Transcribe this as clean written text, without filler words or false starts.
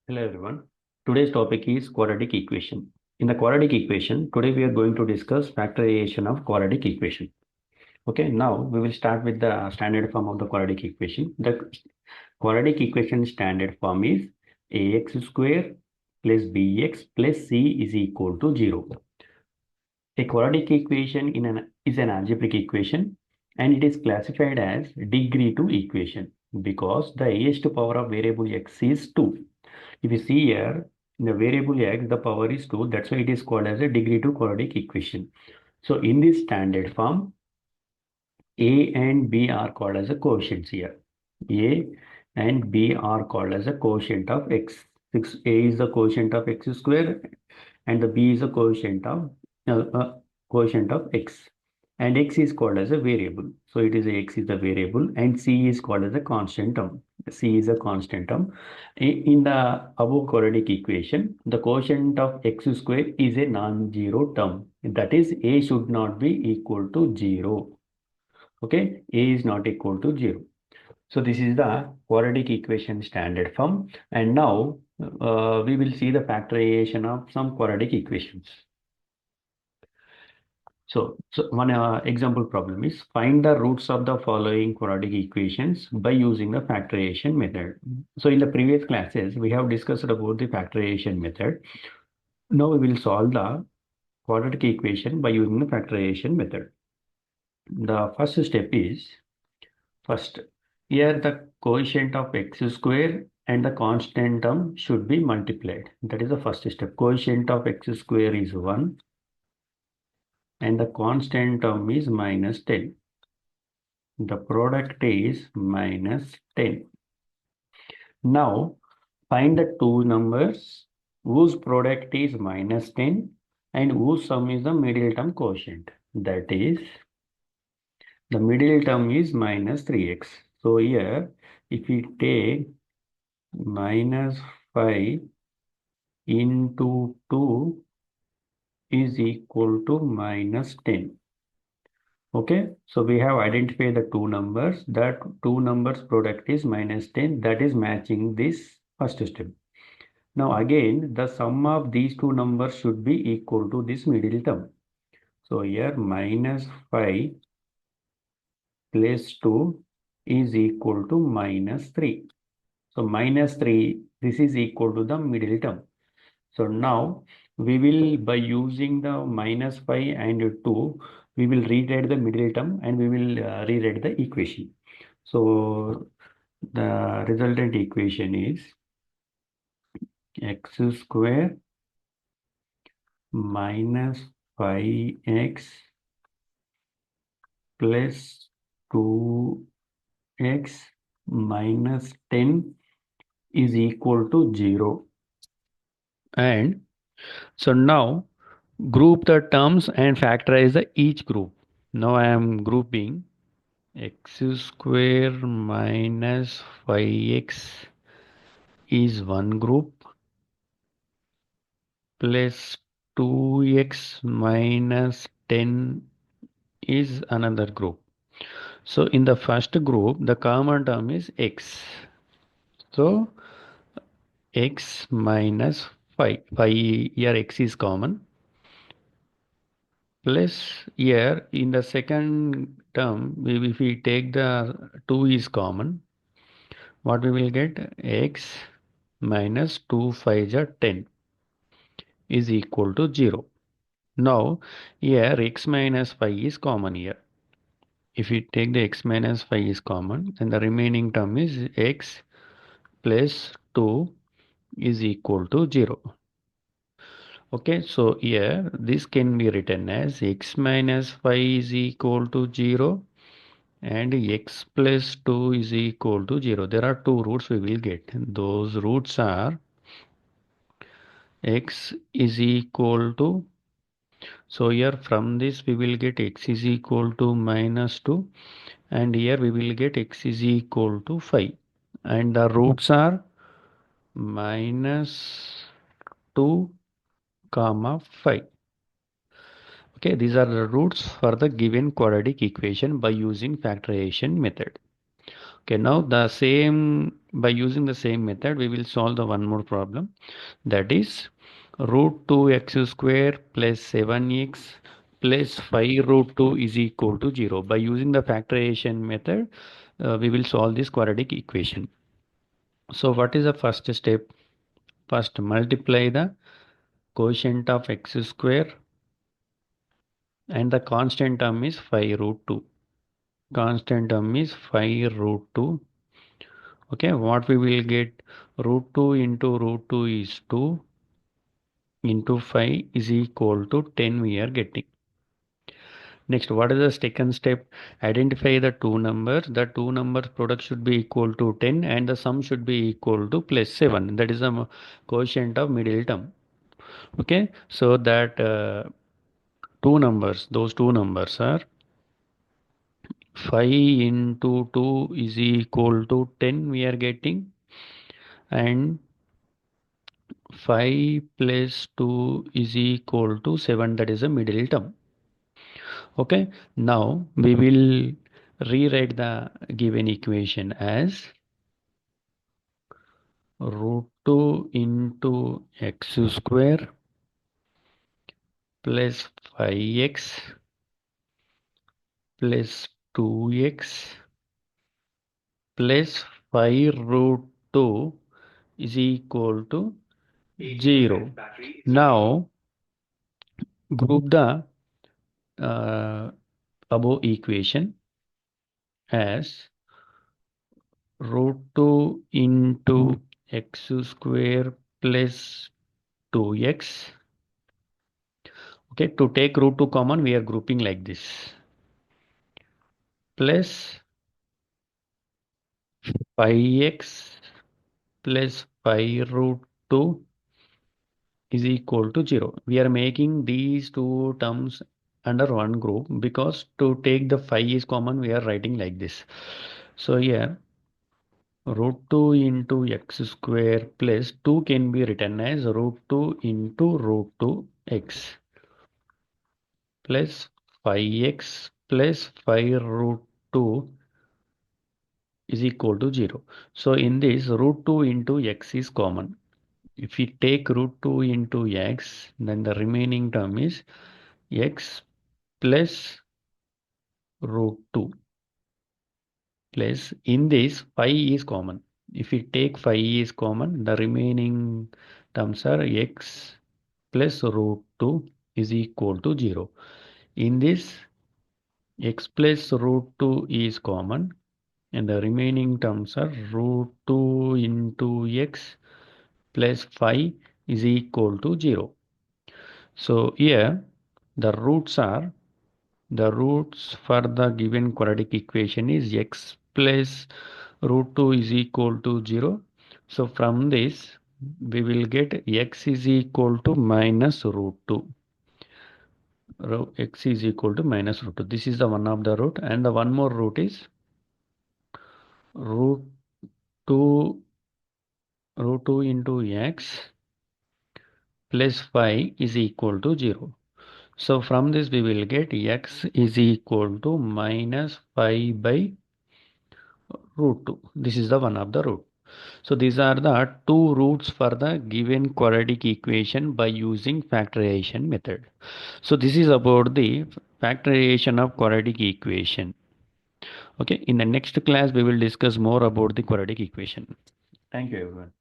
Hello everyone. Today's topic is quadratic equation. In the quadratic equation, today we are going to discuss factorization of quadratic equation. Okay, now we will start with the standard form of the quadratic equation. The quadratic equation standard form is ax square plus bx plus c is equal to 0. A quadratic equation is an algebraic equation and it is classified as degree 2 equation because the highest power of variable x is 2. If you see here, in the variable x, the power is 2. That's why it is called as a degree 2 quadratic equation. So in this standard form, a and b are called as a quotients here. A and b are called as a quotient of x. A is the quotient of x square and the b is a quotient of x. And x is called as a variable. So it is x is a variable and c is called as a constant term. C is a constant term. In the above quadratic equation, the quotient of x square is a non-zero term. That is, a should not be equal to 0. Okay, a is not equal to 0. So this is the quadratic equation standard form. And now we will see the factorization of some quadratic equations. So one example problem is find the roots of the following quadratic equations by using the factorization method. So in the previous classes, we have discussed about the factorization method. Now we will solve the quadratic equation by using the factorization method. The first step is first, here the quotient of x square and the constant term should be multiplied. That is the first step. Quotient of x square is 1 and the constant term is minus 10. The product is minus 10. Now find the two numbers whose product is minus 10 and whose sum is the middle term quotient. That is, the middle term is minus 3x. So here, if we take minus 5 into 2 is equal to minus 10. Okay, so we have identified the two numbers. That two numbers product is minus 10. That is matching this first step. Now again, the sum of these two numbers should be equal to this middle term. So here minus 5 plus 2 is equal to minus 3. So minus 3, this is equal to the middle term. So now we will, by using the minus 5 and 2, we will rewrite the middle term and we will rewrite the equation. So the resultant equation is x square minus 5x plus 2x minus 10 is equal to 0. And so now group the terms and factorize the each group. Now I am grouping x square minus 5x is one group plus 2x minus 10 is another group. So in the first group, the common term is x. So x minus 5. 5 here x is common. Plus here in the second term, if we take the 2 is common, what we will get? X minus 2 5 are 10 is equal to 0. Now here x minus 5 is common here. If we take the x minus 5 is common, then the remaining term is x plus 2 is equal to 0. Okay, so here this can be written as x minus 5 is equal to 0 and x plus 2 is equal to 0. There are two roots we will get. Those roots are x is equal to, so here from this we will get x is equal to minus 2 and here we will get x is equal to 5 and the roots are minus 2 comma 5. Okay, these are the roots for the given quadratic equation by using factorization method. Okay, now by using the same method, we will solve the one more problem. That is root 2x square plus 7x plus 5 root 2 is equal to 0. By using the factorization method, we will solve this quadratic equation. So what is the first step? First, multiply the quotient of x square and the constant term is 5 root 2. Constant term is 5 root 2. Okay, what we will get? Root 2 into root 2 is 2 into 5 is equal to 10 we are getting. Next, what is the second step? Identify the two numbers. The two numbers product should be equal to 10 and the sum should be equal to plus 7. That is the quotient of middle term. Okay, so that those two numbers are 5 into 2 is equal to 10 we are getting, and 5 plus 2 is equal to 7, that is a middle term. Okay, now we will rewrite the given equation as root 2 into x square plus 5x plus 2x plus 5 root 2 is equal to 0. Now group the above equation as root 2 into x square plus 2x. Okay, to take root 2 common, we are grouping like this. Plus 5x plus 5 root 2 is equal to 0. We are making these two terms under one group because to take the 5 is common, we are writing like this. So here root 2 into x square plus 2 can be written as root 2 into root 2x plus 5x plus 5 root 2 is equal to 0. So in this root 2 into x is common. If we take root 2 into x, then the remaining term is x plus root 2 plus in this 5 is common. If we take 5 is common, the remaining terms are x plus root 2 is equal to 0. In this x plus root 2 is common and the remaining terms are root 2 into x plus 5 is equal to 0. So here the roots for the given quadratic equation is x plus root 2 is equal to 0. So from this we will get x is equal to minus root 2. X is equal to minus root 2. This is the one of the root, and the one more root is root 2 into x plus 5 is equal to 0. So from this we will get x is equal to minus 5 by root 2. This is the one of the root. So these are the two roots for the given quadratic equation by using factorization method. So this is about the factorization of quadratic equation. Okay, in the next class we will discuss more about the quadratic equation. Thank you everyone.